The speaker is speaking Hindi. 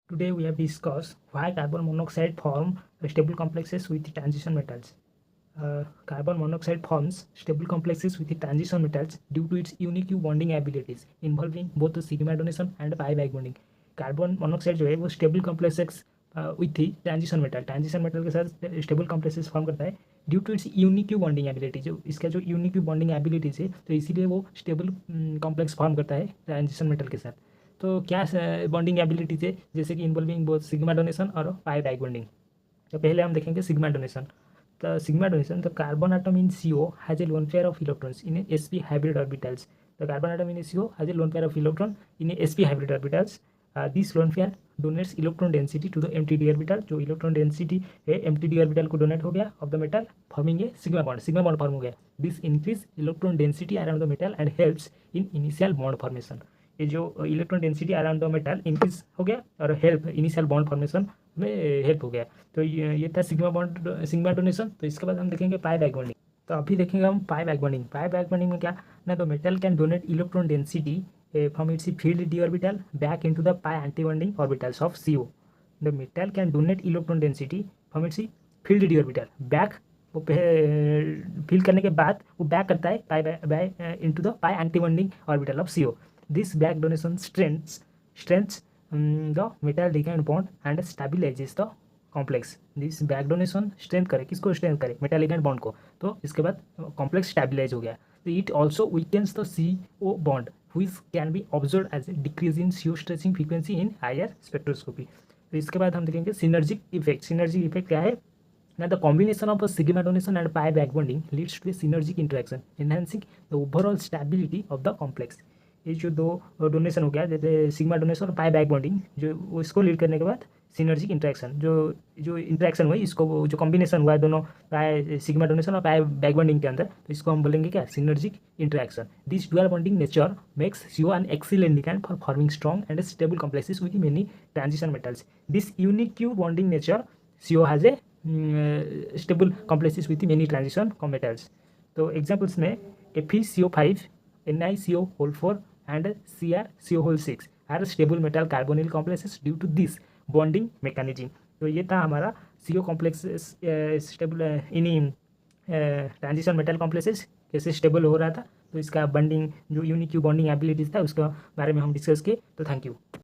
Today we have discussed why carbon monoxide form stable complexes with transition metals. Carbon monoxide forms stable complexes with transition metals due to its unique bonding abilities involving both the sigma donation and pi back bonding. Carbon monoxide जो है वो stable complexes with transition metal के साथ स्टेबल कॉम्प्लेक्सेस फॉर्म करता है due to its unique bonding ability. जो इसका जो यूनिक बॉन्डिंग एबिलिटीज है तो इसीलिए वो स्टेबल कॉम्प्लेक्स फॉर्म करता है ट्रांजिशन मेटल के साथ। तो क्या बॉन्डिंग एबिलिटीज है, जैसे कि इन्वॉल्विंग बोथ सिग्मा डोनेशन और पाई डाई बॉन्डिंग। तो पहले हम देखेंगे सिग्मा डोनेशन। तो सिग्मा डोनेशन, तो carbon atom in CO has a lone pair of electrons in sp hybrid orbitals. तो carbon atom in CO has a lone pair of electron in sp hybrid orbitals. This lone pair donates electron density to the empty orbital. जो इलेक्ट्रॉन डेंसिटी है एम्प्टी ऑर्बिटल को डोनेट हो गया of the metal, forming a sigma bond form हो गया। This increase electron density around the metal and helps in initial bond formation. ये जो electron density around the metal increase हो गया और हेल्प इनिशियल बॉन्ड फॉर्मेशन में हेल्प हो गया। तो ये था सिग्मा डोनेशन। तो इसके बाद हम देखेंगे पाई बैक बॉन्डिंग। तो अभी देखेंगे हम पाई बैक बॉन्डिंग। पाई बैक बॉन्डिंग में क्या ना, तो metal can donate electron density from its field d orbital back into the pi anti-bonding orbitals of CO. The metal can donate electron density from its field d orbital back, वो फिल करने के बाद वो बैक करता है पाई into the pi anti-bonding orbital of CO. This back donation strengthens the metal ligand bond and stabilizes the complex. This back donation strength करे, किसको स्ट्रेंथ करे, मेटल लिगैंड बॉन्ड को। तो इसके बाद कॉम्प्लेक्स स्टेबलाइज हो गया। तो it also weakens the CO bond which can be observed as a decrease in CO stretching frequency in higher spectroscopy. तो इसके बाद हम देखेंगे सिनर्जिक इफेक्ट। सिनर्जिक इफेक्ट क्या है ना, the combination of sigma donation and pi back bonding leads to a synergic interaction enhancing the overall stability of the complex. ये जो दो डोनेशन हो गया, जैसे सिग्मा डोनेशन और पाई बैक बॉन्डिंग, जो इसको लीड करने के बाद सिनर्जिक इंटरेक्शन, जो इंटरेक्शन हुई, इसको जो कॉम्बिनेशन हुआ है दोनों पाई सिग्मा डोनेशन और पाई बैक बॉन्डिंग के अंदर, तो इसको हम बोलेंगे क्या, synergic interaction. This dual bonding nature makes CO an excellent ligand for forming strong and stable complexes with many transition metals. This unique bonding nature CO has A stable complexes with many transition metals. तो एग्जाम्पल्स में FeCO5, NiCO4 and CrCO6 are stable metal carbonyl complexes due to this bonding mechanism। तो ये था हमारा CO कॉम्प्लेक्सेस स्टेबल इन्हीं ट्रांजिशन मेटल कॉम्प्लेक्सेस कैसे स्टेबल हो रहा था। तो इसका बॉन्डिंग, जो यूनिक बॉन्डिंग एबिलिटीज था उसके बारे में हम डिस्कस किए। तो थैंक यू।